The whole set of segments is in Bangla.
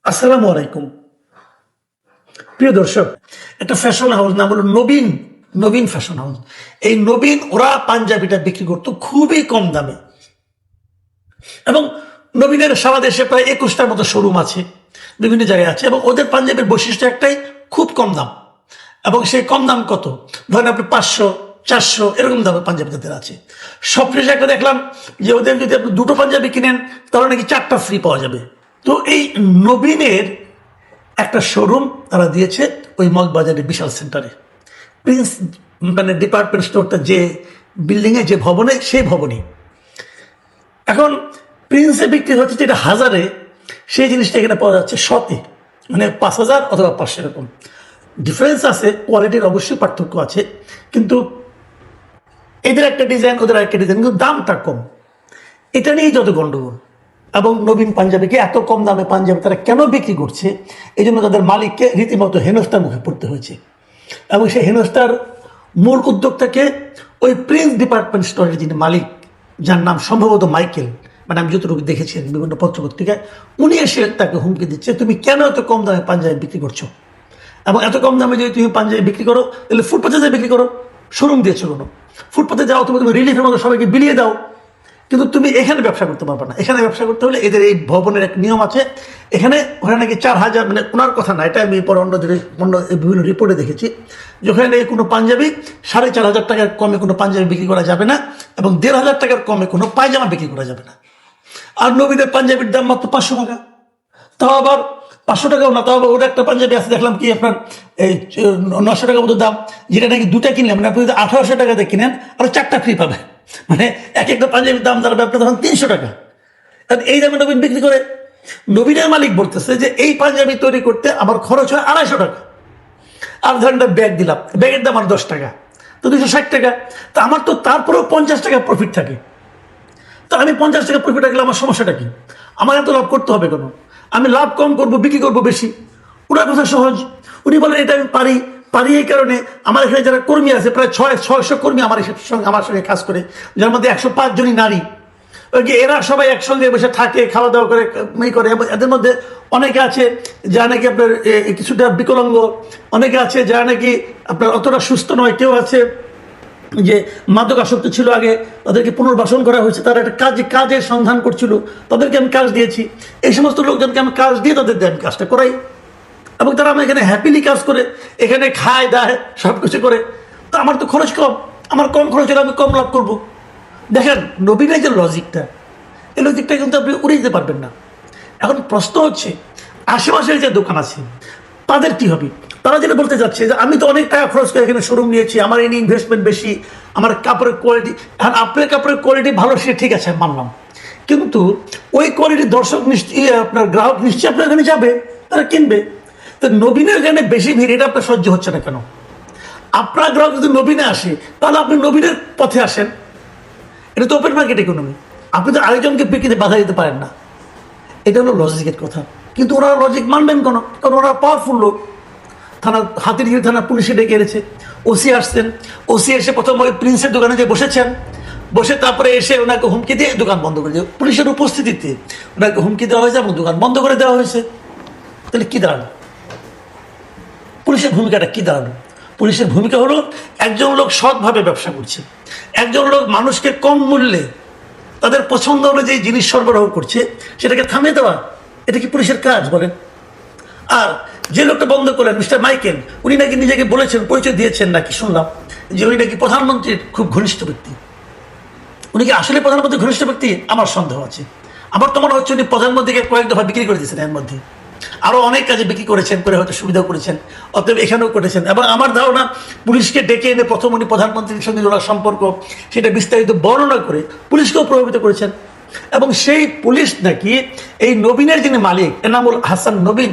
আসসালামু আলাইকুম প্রিয় দর্শক, একটা ফ্যাশন হাউস নাম হলো নবীন নবীন ফ্যাশন হাউস। এই নবীন ওরা পাঞ্জাবিটা বিক্রি করতো খুবই কম দামে, এবং নবীনের সারা দেশে প্রায় 21টার মতো শোরুম আছে, বিভিন্ন জায়গায় আছে, এবং ওদের পাঞ্জাবির বৈশিষ্ট্য একটাই, খুব কম দাম। এবং সেই কম দাম কত, ধরেন আপনি 500 400 এরকম দামে পাঞ্জাবি তাদের আছে। সবশেষে একটা দেখলাম যে ওদের যদি আপনি দুটো পাঞ্জাবি কিনেন তাহলে নাকি 4টা ফ্রি পাওয়া যাবে। তো এই নবীনের একটা শোরুম তারা দিয়েছে ওই মগবাজারের বিশাল সেন্টারে, প্রিন্স মানে ডিপার্টমেন্ট স্টোরটা যে বিল্ডিংয়ে, যে ভবনে, সেই ভবনে। এখন প্রিন্সে বিক্রি হচ্ছে যেটা হাজারে, সেই জিনিসটা এখানে পাওয়া যাচ্ছে শতে, মানে 5,000 অথবা 500 এরকম। ডিফারেন্স আছে, কোয়ালিটির অবশ্যই পার্থক্য আছে, কিন্তু এদের একটা ডিজাইন ওদের একটা ডিজাইন, কিন্তু দামটা কম। এটা নিয়েই যত গন্ডগোল। এবং নবীন পাঞ্জাবিকে এত কম দামে পাঞ্জাবি তারা কেন বিক্রি করছে, এই জন্য তাদের মালিককে রীতিমতো হেনস্থার মুখে পড়তে হয়েছে। এবং সেই হেনস্থার মূল উদ্যোক্তাকে ওই প্রিন্স ডিপার্টমেন্ট স্টোরের যিনি মালিক, যার নাম সম্ভবত মাইকেল, মানে আমি যতটুকু দেখেছি বিভিন্ন পত্রপত্রিকায়, উনি এসে তাকে হুমকি দিচ্ছে, তুমি কেন এত কম দামে পাঞ্জাবি বিক্রি করছো, এবং এত কম দামে যদি তুমি পাঞ্জাবি বিক্রি করো তাহলে ফুটপাথে যা বিক্রি করো, শোরুম দিয়েছো কোনো, ফুটপাথে যাও, তুমি রিলিফের মতো সবাইকে বিলিয়ে দাও, কিন্তু তুমি এখানে ব্যবসা করতে পারবে না। এখানে ব্যবসা করতে হলে এদের এই ভবনের এক নিয়ম আছে, এখানে ওখানে নাকি 4,000, মানে ওনার কথা না, এটা আমি পরে অন্য বিভিন্ন রিপোর্টে দেখেছি, যেখানে নাকি কোনো পাঞ্জাবি 4,500 টাকার কমে কোনো পাঞ্জাবি বিক্রি করা যাবে না, এবং 1,500 টাকার কমে কোনো পায়জামা বিক্রি করা যাবে না। আর নবীনের পাঞ্জাবির দাম মাত্র 500 টাকা, তাও আবার 500 টাকাও না, তাও আবার ওটা একটা পাঞ্জাবি আছে দেখলাম কি আপনার এই 900 টাকা মতো দাম, যেটা নাকি দুটা কিনলে, মানে আপনি যদি 1,800 টাকাতে কিনেন আরো 4টা ফ্রি পাবে, মানে এক একটা পাঞ্জাবির দাম দাঁড়াবে আপনার তখন 300 টাকা। এই দামে নবীন বিক্রি করে। নবীনের মালিক বলতেছে যে এই পাঞ্জাবি তৈরি করতে আমার খরচ হয় 250 টাকা, আর ধরেন ব্যাগ দিলাম, ব্যাগের দাম আমার 10 টাকা, তো 260 টাকা। তো আমার তো তারপরেও 50 টাকা প্রফিট থাকে। তো আমি 50 টাকা প্রফিট রাখলে আমার সমস্যাটা কি? আমার এত লাভ করতে হবে কেন? আমি লাভ কম করব, বিক্রি করব বেশি। ওনার কথা সহজ, উনি বলেন এটা আমি পারি এই কারণে আমার এখানে যারা কর্মী আছে প্রায় 600 কর্মী আমার সঙ্গে কাজ করে, যার মধ্যে 105 জনই নারী। ওই যে এরা সবাই একসঙ্গে বসে থাকে, খাওয়া দাওয়া করে, করে। এদের মধ্যে অনেকে আছে যারা নাকি আপনার কিছুটা বিকলাঙ্গ, অনেকে আছে যারা নাকি আপনার অতটা সুস্থ নয়, কেউ আছে যে মাদকাসক্ত ছিল আগে, তাদেরকে পুনর্বাসন করা হয়েছে, তারা একটা কাজের সন্ধান করছিল, তাদেরকে আমি কাজ দিয়েছি। এই সমস্ত লোকজনকে আমি কাজ দিয়ে তাদের আমি কাজটা করাই, এবং তারা আমার এখানে হ্যাপিলি কাজ করে, এখানে খায় দায় সব কিছু করে। তো আমার তো খরচ কম, আমার কম খরচ হলে আমি কম লাভ করব। দেখেন নবীনের যে লজিকটা, এই লজিকটা কিন্তু আপনি উড়ে দিতে পারবেন না। এখন প্রশ্ন হচ্ছে আশেপাশের যে দোকান আছে তাদের কি হবে? তারা যেটা বলতে যাচ্ছে যে আমি তো অনেক টাকা খরচ করে এখানে শোরুম নিয়েছি, আমার এই ইনভেস্টমেন্ট বেশি, আমার কাপড়ের কোয়ালিটি, এখন আপনার কাপড়ের কোয়ালিটি ভালো, সে ঠিক আছে মানলাম, কিন্তু ওই কোয়ালিটির দর্শক নিশ্চয়ই, আপনার গ্রাহক নিশ্চয়ই আপনার এখানে যাবে, তারা কিনবে। তো নবীনের এখানে বেশি ভিড়, এটা আপনার সহ্য হচ্ছে না কেন? আপনার গ্রাহক যদি নবীনে আসে তাহলে আপনি নবীনের পথে আসেন। এটা তো ওপেন মার্কেট ইকোনমি, আপনি তো আরেকজনকে বিক্রিতে বাধা দিতে পারেন না। এটা হলো লজিকের কথা, কিন্তু ওরা লজিক মানবেন কেন? কারণ ওরা পাওয়ারফুল লোক। হাতিরঝিল থানা পুলিশে ডেকে এনেছে, ওসি আসছেন, ওসি এসে প্রথম ওই প্রিন্সের দোকানে যে বসেছেন, বসে তারপরে এসে ওনাকে হুমকি দিয়ে দোকান বন্ধ করে দিয়ে, পুলিশের উপস্থিতিতে ওনাকে হুমকি দেওয়া হয়েছে এবং দোকান বন্ধ করে দেওয়া হয়েছে। তাহলে কি দাঁড়ানো? পুলিশের ভূমিকাটা কি দাঁড়ানো? পুলিশের ভূমিকা হলো একজন লোক সৎভাবে ব্যবসা করছে, একজন লোক মানুষকে কম মূল্যে তাদের পছন্দ অনুযায়ী জিনিস সরবরাহ করছে, সেটাকে থামিয়ে দেওয়া। এটা কি পুলিশের কাজ বলেন? আর যে লোকটা বন্ধ করলেন, মিস্টার মাইকেল, উনি নাকি নিজেকে বলেছেন, পরিচয় দিয়েছেন নাকি শুনলাম, যে উনি নাকি প্রধানমন্ত্রীর খুব ঘনিষ্ঠ ব্যক্তি। উনি কি আসলে প্রধানমন্ত্রীর ঘনিষ্ঠ ব্যক্তি? আমার সন্দেহ আছে। আমার তো মনে হচ্ছে উনি প্রধানমন্ত্রীকে কয়েক দফা বিক্রি করে দিয়েছেন, এর মধ্যে আরো অনেক কাজে বিক্রি করেছেন, করে হয়তো সুবিধাও করেছেন, অতএব এখানেও করেছেন। এবং আমার ধারণা পুলিশকে ডেকে এনে প্রথম উনি প্রধানমন্ত্রীর সঙ্গে ওনার সম্পর্ক সেটা বিস্তারিত বর্ণনা করে পুলিশকেও প্রভাবিত করেছেন। এবং সেই পুলিশ নাকি এই নবীনের যিনি মালিক, এনামুল হাসান নবীন,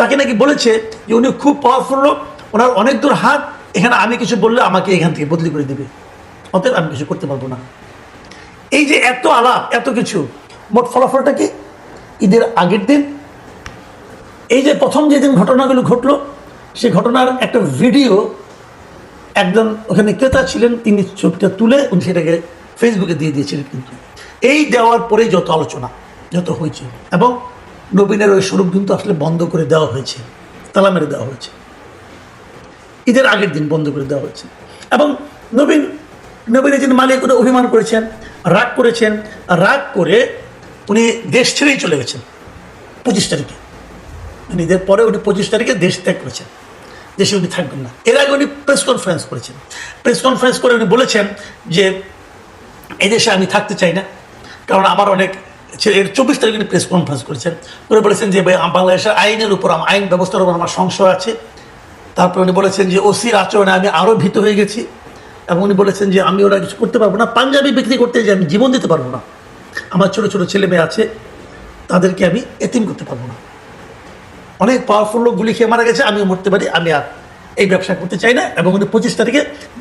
তাকে নাকি বলেছে যে উনি খুব পাওয়ারফুল লোক, ওনার অনেক দূর হাত, এখানে আমি কিছু বললে আমাকে এখান থেকে বদলি করে দেবে, অতএব আমি কিছু করতে পারবো না। এই যে এত আলাপ, এত কিছু, মোট ফলাফলটা কি? ঈদের আগের দিন এই যে প্রথম যেদিন ঘটনাগুলো ঘটলো, সেই ঘটনার একটা ভিডিও একজন ওখানে ক্রেতা ছিলেন, তিনি ছবিটা তুলে উনি সেটাকে ফেসবুকে দিয়ে দিয়েছিলেন। কিন্তু এই দেওয়ার পরে যত আলোচনা, যত হয়েছে, এবং নবীনের ওই শোরুম কিন্তু আসলে বন্ধ করে দেওয়া হয়েছে, তালা মেরে দেওয়া হয়েছে, ঈদের আগের দিন বন্ধ করে দেওয়া হয়েছে। এবং নবীনের যিনি মালিক উনি অভিমান করেছেন, রাগ করেছেন, রাগ করে উনি দেশ ছেড়েই চলে গেছেন 25 তারিখে। ঈদের পরে উনি 25 তারিখে দেশ ত্যাগ করেছেন, দেশে উনি থাকবেন না। এর আগে উনি প্রেস কনফারেন্স করেছেন, প্রেস কনফারেন্স করে উনি বলেছেন যে এই দেশে আমি থাকতে চাই না, কারণ আমার অনেক এর 24 তারিখে উনি প্রেস কনফারেন্স করেছেন, করে বলেছেন যে বাংলাদেশের আইনের উপর, আইন ব্যবস্থার উপর আমার সংশয় আছে। তারপরে উনি বলেছেন যে ওসির আচরণে আমি আরও ভীত হয়ে গেছি, এবং উনি বলেছেন যে আমি ওরা কিছু করতে পারবো না, পাঞ্জাবি বিক্রি করতে যে আমি জীবন দিতে পারবো না, আমার ছোটো ছোটো ছেলে মেয়ে আছে তাদেরকে আমি এতিম করতে পারবো না। অনেক পাওয়ারফুল লোক গুলি খেয়ে মারা গেছে, আমিও মরতে পারি, আমি আর এই ব্যবসা করতে চাই না। এবং উনি 25 তারিখে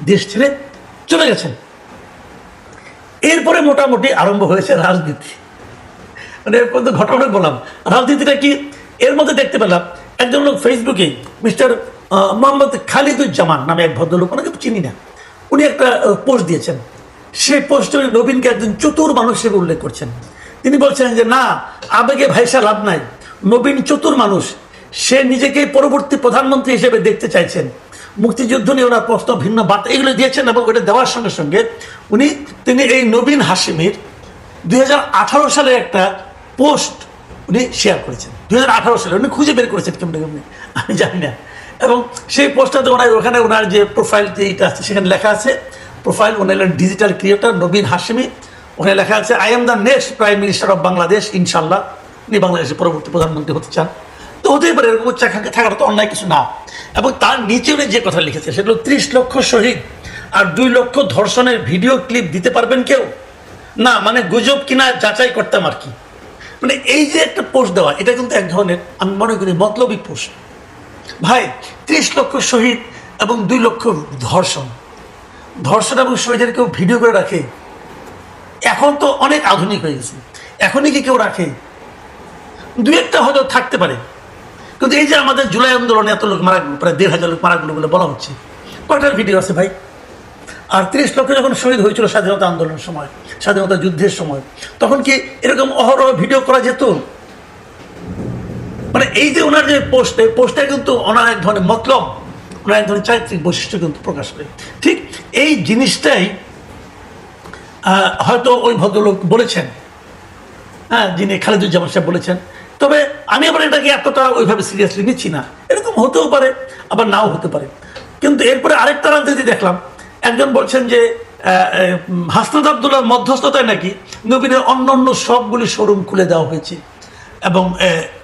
দেশ ছেড়ে চলে গেছেন। এরপরে মোটামুটি আরম্ভ হয়েছে রাজনীতি। মানে এর পর্যন্ত ঘটনা বললাম, রাজনীতিটা কি এর মধ্যে দেখতে পেলাম একজন লোক ফেসবুকে মিস্টার মোহাম্মদ খালিদুজ্জামান নামে এক ভদ্রলোক, ওনাকে চিনি না, উনি একটা পোস্ট দিয়েছেন। সেই পোস্টে উনি নবীনকে একজন চতুর মানুষ হিসেবে উল্লেখ করছেন। তিনি বলছেন যে না, আবেগে ভাইসা লাভ নাই, নবীন চতুর মানুষ, সে নিজেকে পরবর্তী প্রধানমন্ত্রী হিসেবে দেখতে চাইছেন। মুক্তিযুদ্ধ নিয়ে ওনার প্রশ্ন ভিন্ন বার্তা এগুলো দিয়েছেন, এবং ওটা দেওয়ার সঙ্গে সঙ্গে তিনি এই নবীন হাশিমির 2018 সালে একটা পোস্ট উনি শেয়ার করেছেন। 2018 সালে উনি খুঁজে বের করেছেন কেমনি কেমনি আমি জানি না। এবং সেই পোস্টটাতে ওখানে ওনার যে প্রোফাইল যেটা আছে সেখানে লেখা আছে, প্রোফাইল ওনার ডিজিটাল ক্রিয়েটর নবীন হাশিমি, ওখানে লেখা আছে I am the next prime minister of Bangladesh ইনশাল্লাহ। উনি বাংলাদেশের পরবর্তী প্রধানমন্ত্রী হতে চান, তো হতেই পারে, এরকম উচ্চাকাঙ্ক্ষা থাকাটা তো অন্যায় কিছু না। এবং তার নিচে উনি যে কথা লিখেছে সেটা হলো 30 লক্ষ শহীদ আর 2 লক্ষ ধর্ষণের ভিডিও ক্লিপ দিতে পারবেন কেউ না, মানে গুজব কিনা যাচাই করতাম আর কি। মানে এই যে একটা পোস্ট দেওয়া, এটা কিন্তু এক ধরনের আমি মনে করি মতলবী পোস্ট। ভাই 30 লক্ষ শহীদ এবং 2 লক্ষ ধর্ষণ এবং শহীদের কেউ ভিডিও করে রাখে? এখন তো অনেক আধুনিক হয়ে গেছে, এখনই কি কেউ রাখে? 2-1টা হয়তো থাকতে পারে, কিন্তু এই যে আমাদের জুলাই আন্দোলনে এত লোক মারা গেল, প্রায় 1,500 লোক মারা গেল বলে বলা হচ্ছে, কয়টার ভিডিও আছে ভাই? আর 30 লক্ষ যখন শহীদ হয়েছিল স্বাধীনতা আন্দোলনের সময়, স্বাধীনতা যুদ্ধের সময়, তখন কি এরকম অহরহ ভিডিও করা যেত? মানে এই যে ওনার যে পোস্টে কিন্তু ওনার এক ধরনের মতলব, ওনার এক ধরনের চারিত্রিক বৈশিষ্ট্য কিন্তু প্রকাশ করে। ঠিক এই জিনিসটাই হয়তো ওই ভদ্রলোক বলেছেন, হ্যাঁ, যিনি খালিদুজ্জামান সাহেব বলেছেন। তবে আমি আবার এটাকে এতটা ওইভাবে সিরিয়াসলি নিচ্ছি না, এরকম হতেও পারে আবার নাও হতে পারে। কিন্তু এরপরে আরেকটা রাজনীতি দেখলাম, একজন বলছেন যে হাসনাত আবদুল্লাহর মধ্যস্থতায় নাকি নবীনের অন্য সবগুলি শোরুম খুলে দেওয়া হয়েছে, এবং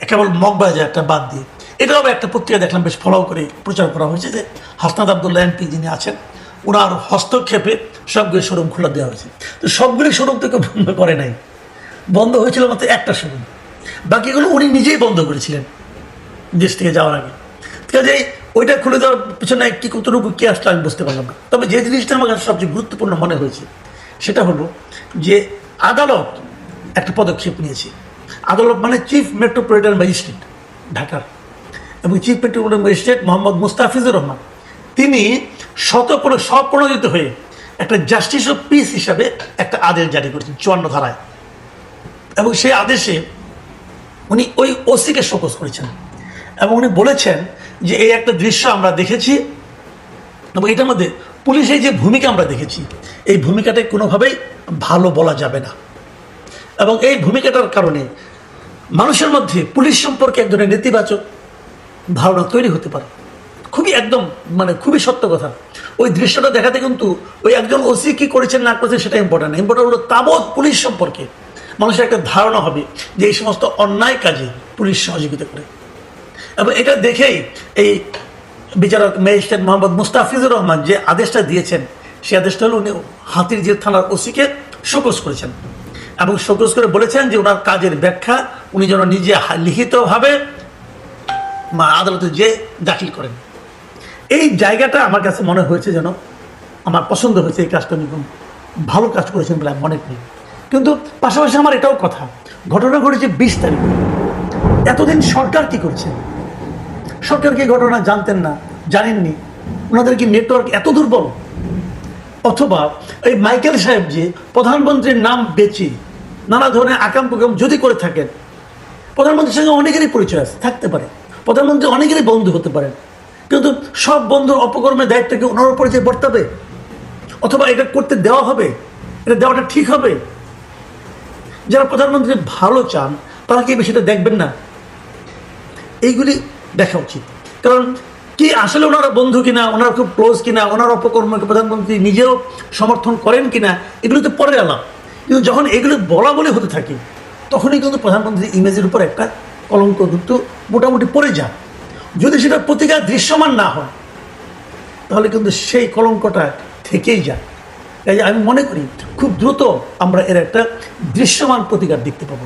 কেবল মগবাজারটা বাদ দিয়ে। এটাও একটা পত্রিকা দেখলাম বেশ ফলো করে প্রচার করা হয়েছে যে হাসনাত আবদুল্লাহ এমপি যিনি আছেন, ওনার হস্তক্ষেপে সবগুলি শোরুম খুলে দেওয়া হয়েছে। তো সবগুলি শোরুম তো কেউ বন্ধ করে নাই, বন্ধ হয়েছিল মাত্র একটা শোরুম, বাকিগুলো উনি নিজেই বন্ধ করেছিলেন দেশ থেকে যাওয়ার আগে। কাজেই ওইটা খুলে দেওয়ার পিছনে কি কতটুকু কে আসলে আমি বুঝতে পারলাম না। তবে যে জিনিসটা আমার কাছে সবচেয়ে গুরুত্বপূর্ণ মনে হয়েছে সেটা হলো যে আদালত একটা পদক্ষেপ নিয়েছে। আদালত মানে চিফ মেট্রোপলিটন ম্যাজিস্ট্রেট ঢাকার, এবং chief metropolitan magistrate Mohammad Mustafizur Rahman, তিনি স্বপ্রণোদিত হয়ে একটা জাস্টিস অফ পিস হিসাবে একটা আদেশ জারি করেছেন 54 ধারায়। এবং সেই আদেশে উনি ওই ওসিকে শোকজ করেছেন, এবং উনি বলেছেন যে এই একটা দৃশ্য আমরা দেখেছি, এবং এটার মধ্যে পুলিশের যে ভূমিকা আমরা দেখেছি, এই ভূমিকাটাই কোনোভাবেই ভালো বলা যাবে না। এবং এই ভূমিকাটার কারণে মানুষের মধ্যে পুলিশ সম্পর্কে এক ধরনের নেতিবাচক ধারণা তৈরি হতে পারে। খুবই সত্য কথা। ওই দৃশ্যটা দেখাতে কিন্তু ওই একজন ওসি কি করেছেন না করেছেন সেটা ইম্পর্টেন্ট হলো তাবৎ পুলিশ সম্পর্কে মানুষের একটা ধারণা হবে যে এই সমস্ত অন্যায় কাজে পুলিশ সহযোগিতা করে। এবং এটা দেখেই এই বিচারক ম্যাজিস্ট্রেট মোহাম্মদ মুস্তাফিজুর রহমান যে আদেশটা দিয়েছেন, সেই আদেশটা হলো উনি হাতিরঝিল থানার ওসিকে শোকজ করেছেন, এবং শোকজ করে বলেছেন যে ওনার কাজের ব্যাখ্যা উনি যেন নিজে লিখিতভাবে আদালতে যে দাখিল করেন। এই জায়গাটা আমার কাছে মনে হয়েছে যেন আমার পছন্দ হয়েছে, এই কাজটা উনি ভালো কাজ করেছেন বলে আমি মনে করি। কিন্তু পাশাপাশি আমার এটাও কথা, ঘটনা ঘটেছে 20 তারিখ, এতদিন সরকার কি করছে? সরকার কি ঘটনা জানতেন না, জানেননি? ওনাদের কি নেটওয়ার্ক এত দুর্বল? অথবা এই মাইকেল সাহেব যে প্রধানমন্ত্রীর নাম বেচে নানা ধরনের আকাম কুকাম যদি করে থাকেন, প্রধানমন্ত্রীর সঙ্গে অনেকেরই পরিচয় আছে, থাকতে পারে, প্রধানমন্ত্রী অনেকেরই বন্ধু হতে পারেন, কিন্তু সব বন্ধুর অপকর্মের দায়িত্ব কি ওনার উপরে যে বর্তাবে? অথবা এটা করতে দেওয়া হবে? এটা দেওয়াটা ঠিক হবে? যারা প্রধানমন্ত্রী ভালো চান তারা কি বিষয়টা দেখবেন না? এইগুলি দেখা উচিত। কারণ কি আসলে ওনারা বন্ধু কিনা, ওনারা খুব ক্লোজ কিনা, ওনার অপকর্মকে প্রধানমন্ত্রী নিজেও সমর্থন করেন কিনা, এগুলো তো পরে আলাপ। কিন্তু যখন এগুলো বলা বলে হতে থাকে তখনই কিন্তু প্রধানমন্ত্রীর ইমেজের উপর একটা কলঙ্ক কিন্তু মোটামুটি পড়ে যায়। যদি সেটা প্রতিকার দৃশ্যমান না হয় তাহলে কিন্তু সেই কলঙ্কটা থেকেই যায়। তাই আমি মনে করি খুব দ্রুত আমরা এর একটা দৃশ্যমান প্রতিকার দেখতে পাবো।